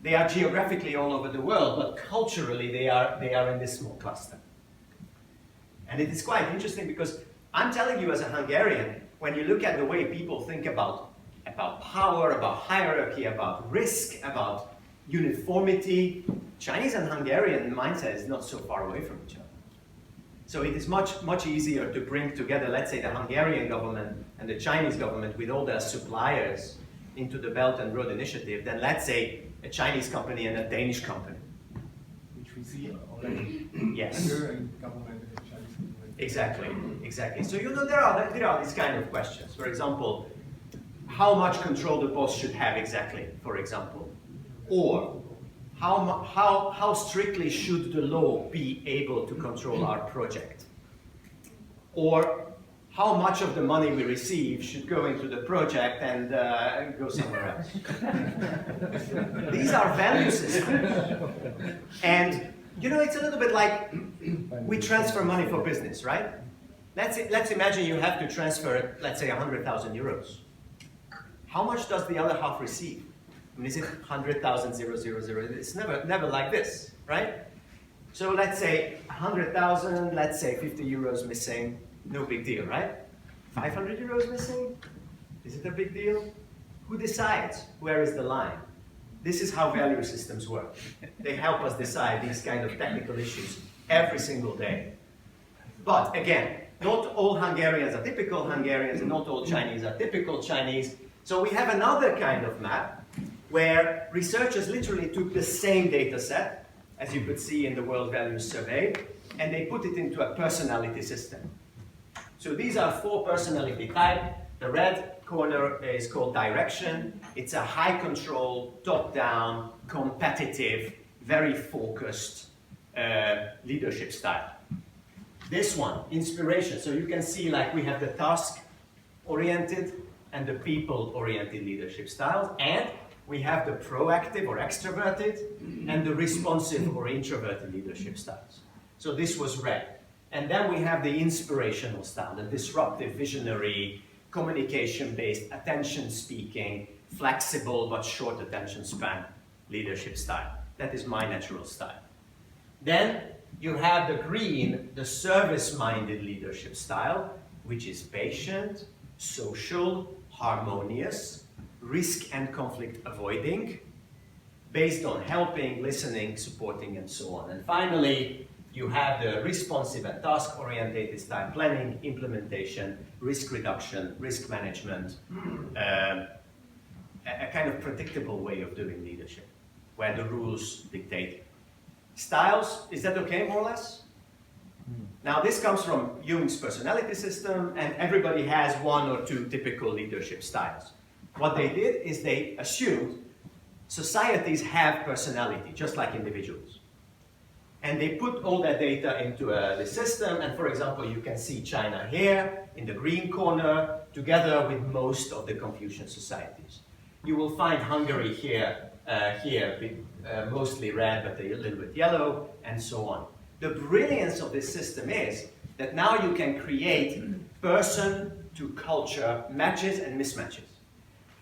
They are geographically all over the world, but culturally they are in this small cluster. And it is quite interesting because I'm telling you as a Hungarian, when you look at the way people think about power, about hierarchy, about risk, about uniformity, Chinese and Hungarian mindset is not so far away from each other. So it is much, much easier to bring together, let's say, the Hungarian government and the Chinese government with all their suppliers into the Belt and Road Initiative than, let's say, a Chinese company and a Danish company. Which we see already. Yes. Government and Chinese government. Exactly, exactly. So you know there are these kind of questions. For example, how much control the boss should have exactly, for example, or how strictly should the law be able to control our project, or how much of the money we receive should go into the project and go somewhere else. These are value systems, and you know it's a little bit like we transfer money for business, right? Let's imagine you have to transfer, let's say, 100,000 euros. How much does the other half receive? I mean, is it 100,000, 000? It's never like this, right? So let's say 100,000, let's say 50 euros missing, no big deal, right? 500 euros missing, is it a big deal? Who decides where is the line? This is how value systems work. They help us decide these kind of technical issues every single day. But again, not all Hungarians are typical Hungarians, and not all Chinese are typical Chinese. So we have another kind of map where researchers literally took the same data set, as you could see in the World Values Survey, and they put it into a personality system. So these are 4 personality types. The red corner is called direction. It's a high control, top-down, competitive, very focused leadership style. This one, inspiration. So you can see like we have the task-oriented and the people-oriented leadership styles, and we have the proactive or extroverted and the responsive or introverted leadership styles. So this was red. And then we have the inspirational style, the disruptive, visionary, communication-based, attention-speaking, flexible but short attention span leadership style. That is my natural style. Then you have the green, the service-minded leadership style, which is patient, social, harmonious, risk and conflict avoiding, based on helping, listening, supporting, and so on. And finally, you have the responsive and task-oriented style, planning, implementation, risk reduction, risk management, a kind of predictable way of doing leadership, where the rules dictate. Styles, is that okay, more or less? Now, this comes from Jung's personality system, and everybody has 1 or 2 typical leadership styles. What they did is they assumed societies have personality, just like individuals. And they put all that data into the system, and for example, you can see China here, in the green corner, together with most of the Confucian societies. You will find Hungary here, mostly red, but a little bit yellow, and so on. The brilliance of this system is that now you can create person-to-culture matches and mismatches.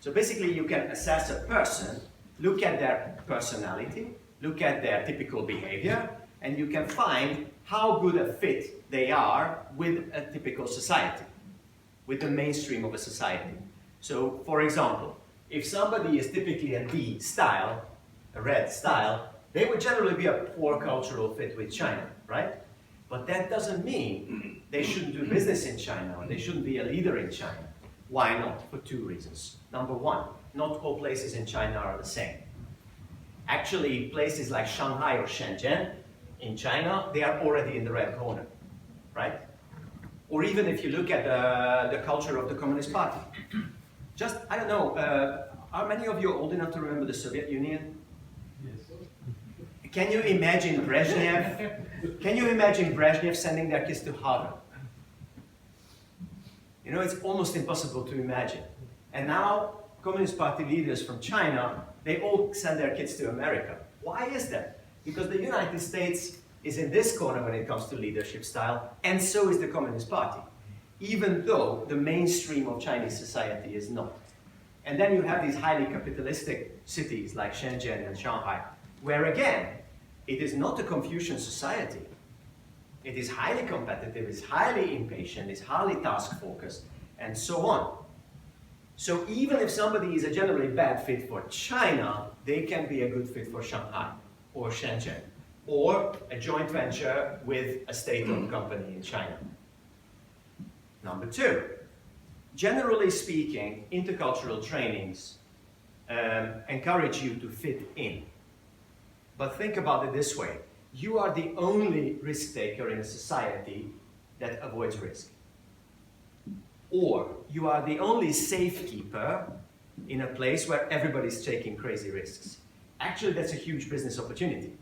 So basically, you can assess a person, look at their personality, look at their typical behavior, and you can find how good a fit they are with a typical society, with the mainstream of a society. So, for example, if somebody is typically a D style, a red style, they would generally be a poor cultural fit with China, right? But that doesn't mean they shouldn't do business in China, or they shouldn't be a leader in China. Why not? For 2 reasons. Number 1, not all places in China are the same. Actually, places like Shanghai or Shenzhen in China, they are already in the red corner, right? Or even if you look at the culture of the Communist Party. Just, I don't know, are many of you old enough to remember the Soviet Union? Yes. Can you imagine Brezhnev? Can you imagine Brezhnev sending their kids to Harvard? You know, it's almost impossible to imagine. And now, Communist Party leaders from China, they all send their kids to America. Why is that? Because the United States is in this corner when it comes to leadership style, and so is the Communist Party, even though the mainstream of Chinese society is not. And then you have these highly capitalistic cities like Shenzhen and Shanghai, where again, it is not a Confucian society. It is highly competitive, it's highly impatient, it's highly task-focused, and so on. So even if somebody is a generally bad fit for China, they can be a good fit for Shanghai or Shenzhen, or a joint venture with a state-owned company in China. Number two, generally speaking, intercultural trainings encourage you to fit in. But think about it this way. You are the only risk taker in a society that avoids risk. Or you are the only safekeeper in a place where everybody's taking crazy risks. Actually, that's a huge business opportunity.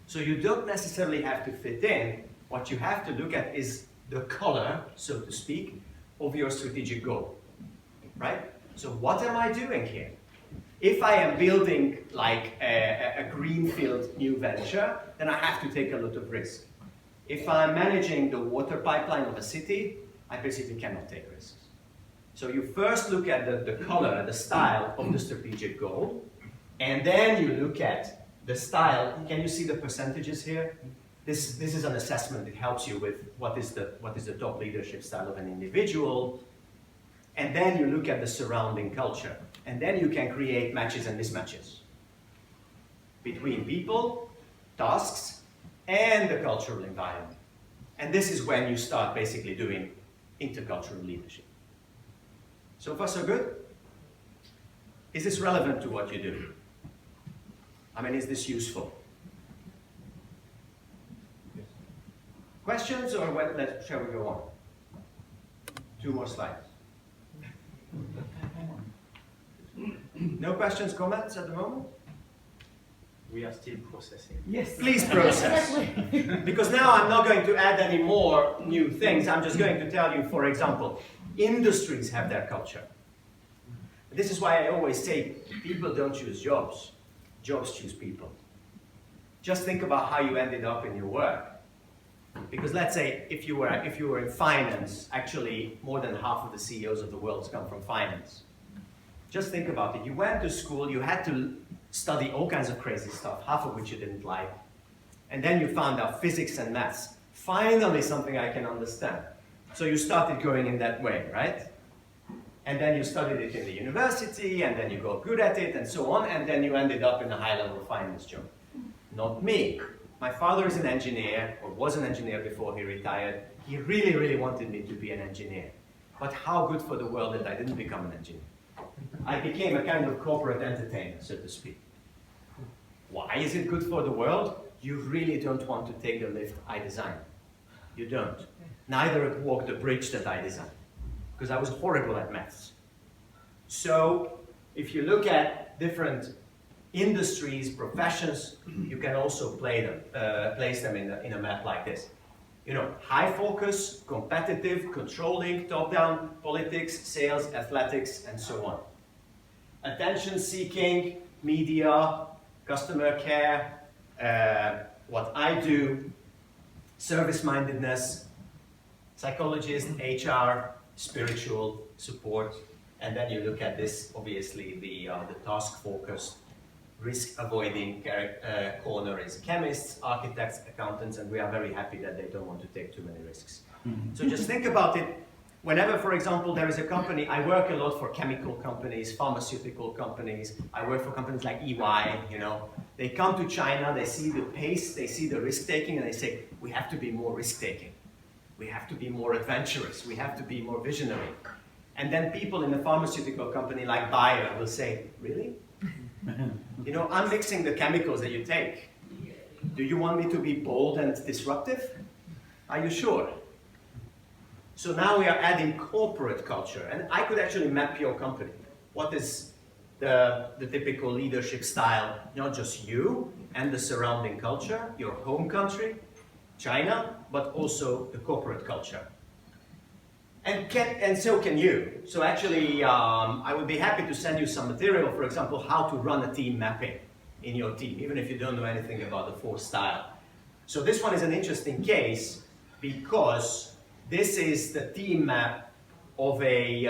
So you don't necessarily have to fit in. What you have to look at is the color, so to speak, of your strategic goal, right? So what am I doing here? If I am building like a greenfield new venture, then I have to take a lot of risk. If I'm managing the water pipeline of a city, I basically cannot take risks. So you first look at the color, the style of the strategic goal, and then you look at the style. Can you see the percentages here? This is an assessment that helps you with what is the top leadership style of an individual. And then you look at the surrounding culture. And then you can create matches and mismatches between people, tasks, and the cultural environment. And this is when you start basically doing intercultural leadership. So far, so good? Is this relevant to what you do? I mean, is this useful? Yes. Questions, or shall we go on? 2 more slides. No questions, comments at the moment? We are still processing. Yes. Please process. Because now I'm not going to add any more new things. I'm just going to tell you, for example, industries have their culture. This is why I always say people don't choose jobs. Jobs choose people. Just think about how you ended up in your work. Because let's say if you were in finance, actually more than half of the CEOs of the world come from finance. Just think about it. You went to school, you had to study all kinds of crazy stuff, half of which you didn't like. And then you found out physics and maths. Finally, something I can understand. So you started going in that way, right? And then you studied it in the university, and then you got good at it, and so on, and then you ended up in a high-level finance job. Not me. My father is an engineer, or was an engineer before he retired. He really, really wanted me to be an engineer. But how good for the world that I didn't become an engineer. I became a kind of corporate entertainer, so to speak. Why is it good for the world? You really don't want to take the lift I designed. You don't. Neither walk the bridge that I designed, because I was horrible at maths. So if you look at different industries, professions, you can also place them in a map like this. You know, high focus, competitive, controlling, top-down, politics, sales, athletics, and so on. Attention-seeking, media, customer care, what I do, service-mindedness, psychologist, HR, spiritual support, and then you look at this, obviously, the task-focused, risk-avoiding corner is chemists, architects, accountants, and we are very happy that they don't want to take too many risks. So just think about it. Whenever, for example, there is a company, I work a lot for chemical companies, pharmaceutical companies, I work for companies like EY, you know. They come to China, they see the pace, they see the risk-taking, and they say, we have to be more risk-taking. We have to be more adventurous. We have to be more visionary. And then people in a pharmaceutical company like Bayer will say, really? You know, I'm mixing the chemicals that you take. Do you want me to be bold and disruptive? Are you sure? So now we are adding corporate culture, and I could actually map your company. What is the typical leadership style? Not just you and the surrounding culture, your home country, China, but also the corporate culture. And so can you. So actually, I would be happy to send you some material, for example, how to run a team mapping in your team, even if you don't know anything about the 4 style. So this one is an interesting case because this is the team map of a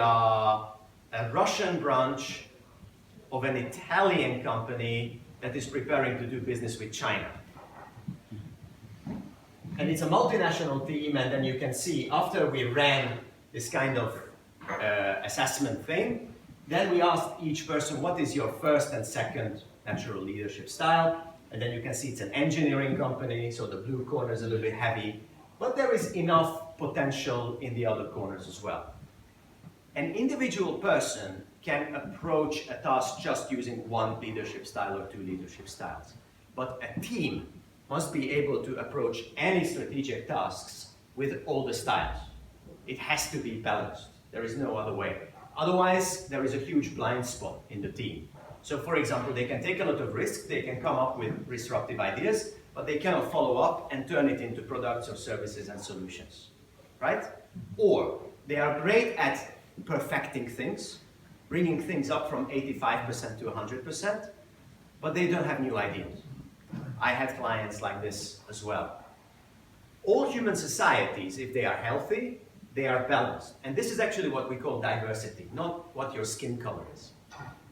Russian branch of an Italian company that is preparing to do business with China. And it's a multinational team, and then you can see after we ran this kind of assessment thing, then we asked each person, what is your first and second natural leadership style? And then you can see it's an engineering company, so the blue corner is a little bit heavy, but there is enough potential in the other corners as well. An individual person can approach a task just using one leadership style or two leadership styles. But a team must be able to approach any strategic tasks with all the styles. It has to be balanced. There is no other way. Otherwise, there is a huge blind spot in the team. So for example, they can take a lot of risk, they can come up with disruptive ideas, but they cannot follow up and turn it into products or services and solutions, right? Or they are great at perfecting things, bringing things up from 85% to 100%, but they don't have new ideas. I have clients like this as well. All human societies, if they are healthy, they are balanced. And this is actually what we call diversity, not what your skin color is.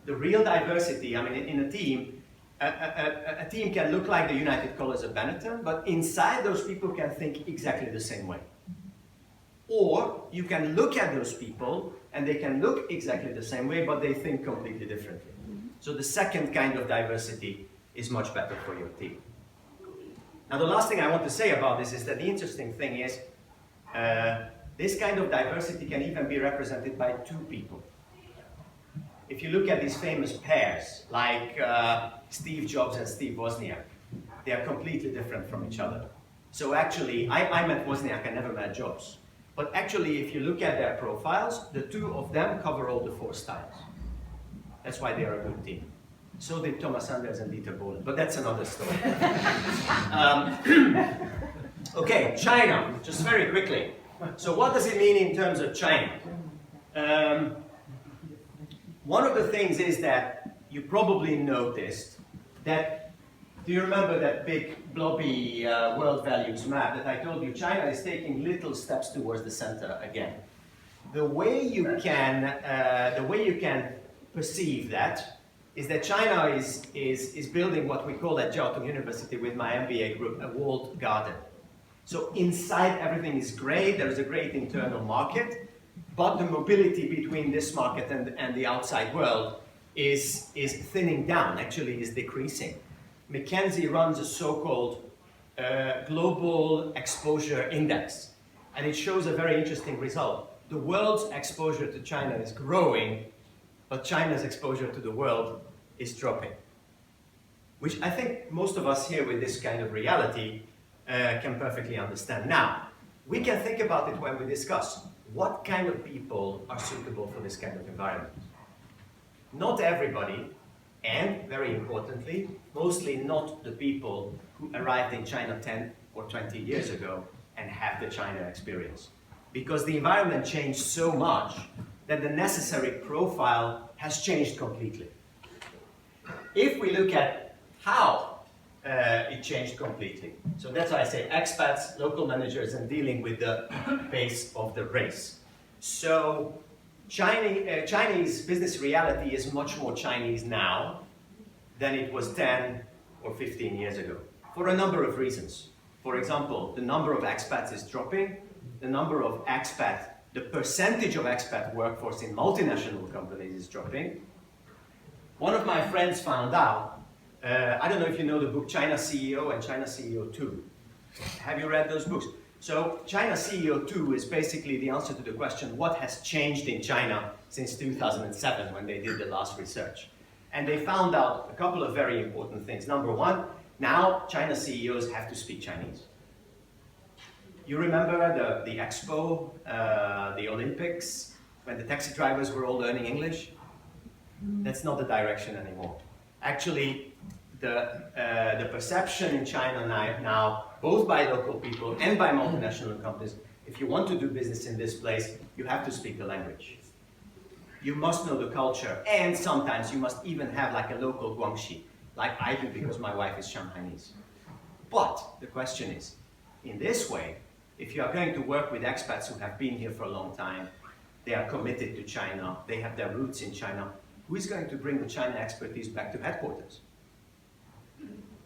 The real diversity, I mean, in a team, a team can look like the United Colors of Benetton, but inside those people can think exactly the same way. Or you can look at those people and they can look exactly the same way, but they think completely differently. So the second kind of diversity is much better for your team. Now the last thing I want to say about this is that the interesting thing is this kind of diversity can even be represented by two people. If you look at these famous pairs, like Steve Jobs and Steve Wozniak, they are completely different from each other. So actually, I met Wozniak, I never met Jobs. But actually, if you look at their profiles, the two of them cover all the four styles. That's why they are a good team. So did Thomas Sanders and Dieter Bohlen, but that's another story. Okay, China, just very quickly. So what does it mean in terms of China? One of the things is that you probably noticed that, do you remember that big blobby world values map that I told you? China is taking little steps towards the center again. The way you can perceive that is that China is building what we call at Jiao Tong University with my MBA group, a walled garden. So inside everything is great, there is a great internal market, but the mobility between this market and the outside world is thinning down, actually is decreasing. McKinsey runs a so-called global exposure index, and it shows a very interesting result. The world's exposure to China is growing, but China's exposure to the world is dropping. Which I think most of us here with this kind of reality can perfectly understand. Now, we can think about it when we discuss what kind of people are suitable for this kind of environment. Not everybody, and very importantly, mostly not the people who arrived in China 10 or 20 years ago and have the China experience. Because the environment changed so much that the necessary profile has changed completely. If we look at how it changed completely, so that's why I say expats, local managers, and dealing with the pace of the race. So Chinese business reality is much more Chinese now than it was 10 or 15 years ago, for a number of reasons. For example, the number of expats is dropping, the percentage of expat workforce in multinational companies is dropping. One of my friends found out, I don't know if you know the book China CEO and China CEO 2. Have you read those books? So China CEO 2 is basically the answer to the question, what has changed in China since 2007 when they did the last research? And they found out a couple of very important things. Number one, now China CEOs have to speak Chinese. You remember the Expo, the Olympics, when the taxi drivers were all learning English? That's not the direction anymore. Actually, the perception in China now, both by local people and by multinational companies, if you want to do business in this place, you have to speak the language. You must know the culture, and sometimes you must even have like a local Guangxi, like I do because my wife is Shanghainese. But the question is, in this way, if you are going to work with expats who have been here for a long time, they are committed to China, they have their roots in China, who is going to bring the China expertise back to headquarters?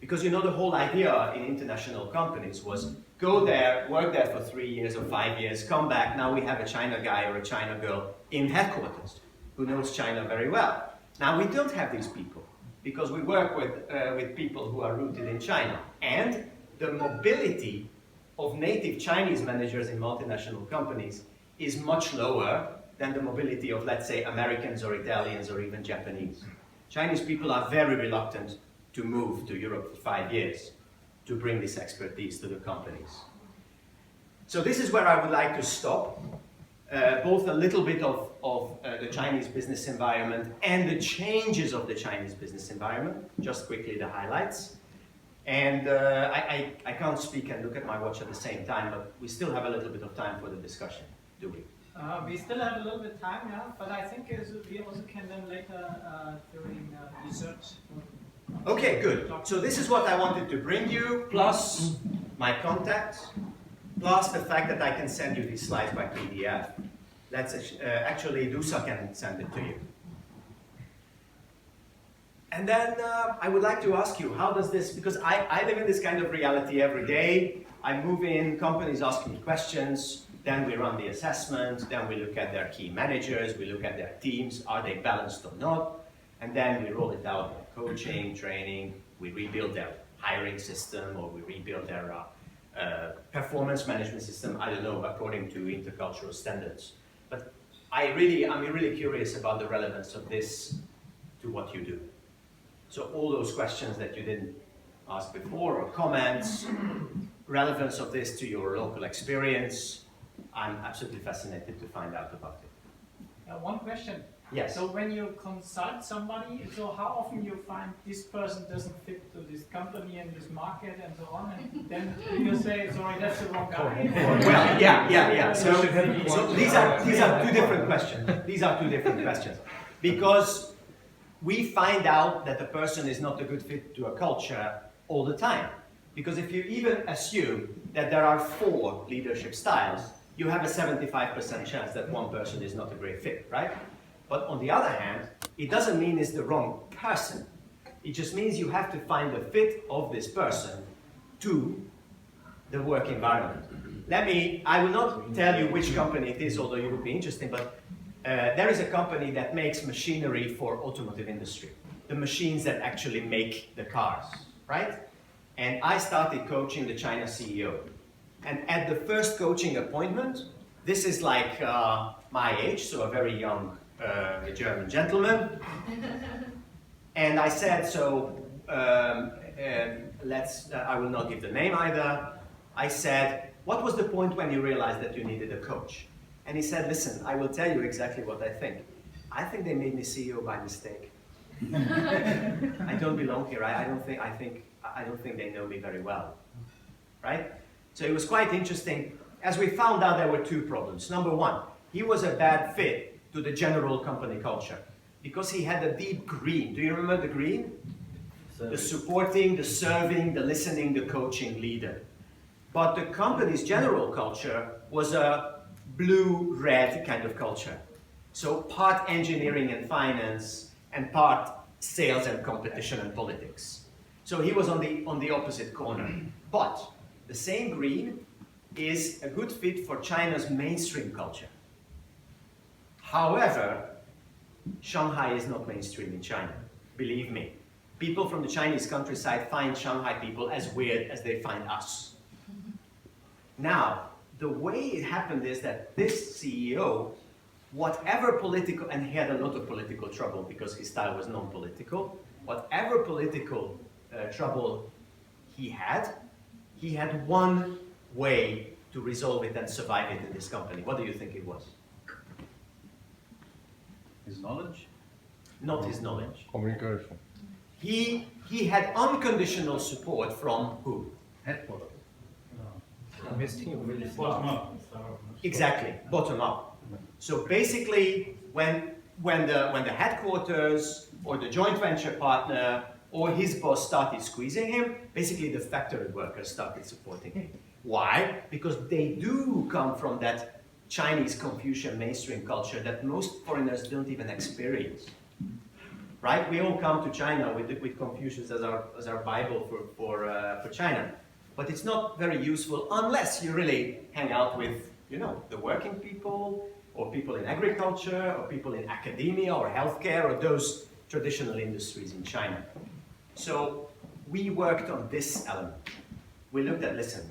Because you know the whole idea in international companies was go there, work there for 3 years or 5 years, come back, now we have a China guy or a China girl in headquarters who knows China very well. Now we don't have these people because we work with people who are rooted in China. And the mobility of native Chinese managers in multinational companies is much lower than the mobility of, let's say, Americans or Italians or even Japanese. Chinese people are very reluctant to move to Europe for 5 years to bring this expertise to the companies. So this is where I would like to stop, both a little bit of the Chinese business environment and the changes of the Chinese business environment, just quickly the highlights. And I can't speak and look at my watch at the same time, but we still have a little bit of time for the discussion, do we? We still have a little bit of time, yeah, but I think we also can then later during research. Okay, good. So this is what I wanted to bring you, plus my contacts, plus the fact that I can send you these slides by PDF. Let's actually Dusa can send it to you. And then I would like to ask you, how does this, because I live in this kind of reality every day. I move in, companies ask me questions, then we run the assessment, then we look at their key managers, we look at their teams, are they balanced or not? And then we roll it out with coaching, training, we rebuild their hiring system, or we rebuild their performance management system, I don't know, according to intercultural standards. But I'm really curious about the relevance of this to what you do. So all those questions that you didn't ask before, or comments, relevance of this to your local experience, I'm absolutely fascinated to find out about it. One question. Yes. So when you consult somebody, so how often you find this person doesn't fit to this company and this market and so on, and then you say, sorry, that's the wrong guy? Well, yeah. So these are two different questions. These are two different questions. Because we find out that the person is not a good fit to a culture all the time. Because if you even assume that there are 4 leadership styles, you have a 75% chance that one person is not a great fit, right? But on the other hand, it doesn't mean it's the wrong person. It just means you have to find the fit of this person to the work environment. I will not tell you which company it is, although it would be interesting, but there is a company that makes machinery for automotive industry. The machines that actually make the cars, right? And I started coaching the China CEO. And at the first coaching appointment, this is like my age, so a very young German gentleman. And I said, I will not give the name either. I said, what was the point when you realized that you needed a coach? And he said, listen, I will tell you exactly what I think. I think they made me CEO by mistake. I don't belong here. I don't think they know me very well, right? So it was quite interesting. As we found out, there were 2 problems. Number 1, he was a bad fit to the general company culture because he had a deep green. Do you remember the green? The supporting, the serving, the listening, the coaching leader. But the company's general culture was a blue-red kind of culture. So part engineering and finance and part sales and competition and politics. So he was on the opposite corner. But the same green is a good fit for China's mainstream culture. However, Shanghai is not mainstream in China, believe me. People from the Chinese countryside find Shanghai people as weird as they find us. Now, the way it happened is that this CEO, whatever political, and he had a lot of political trouble because his style was non-political, whatever political trouble he had one way to resolve it and survive it in this company. What do you think it was? His knowledge? Not his knowledge. Communication. He had unconditional support from who? Headquarters. Bottom up. Exactly, bottom up. So basically, when the headquarters or the joint venture partner or his boss started squeezing him, basically the factory workers started supporting him. Why? Because they do come from that Chinese Confucian mainstream culture that most foreigners don't even experience. right? We all come to China with Confucius as our Bible for China. But it's not very useful unless you really hang out with, you know, the working people, or people in agriculture, or people in academia, or healthcare, or those traditional industries in China. So we worked on this element. We looked at, listen,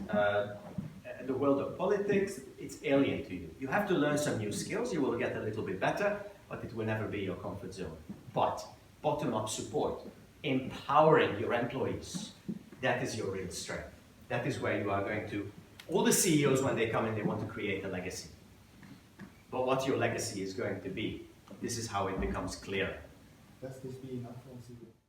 the world of politics, it's alien to you. You have to learn some new skills, you will get a little bit better, but it will never be your comfort zone. But bottom-up support, empowering your employees, that is your real strength. That is where you are going to, all the CEOs, when they come in, they want to create a legacy. But what your legacy is going to be, this is how it becomes clear. Lass dich wie Nachfolger.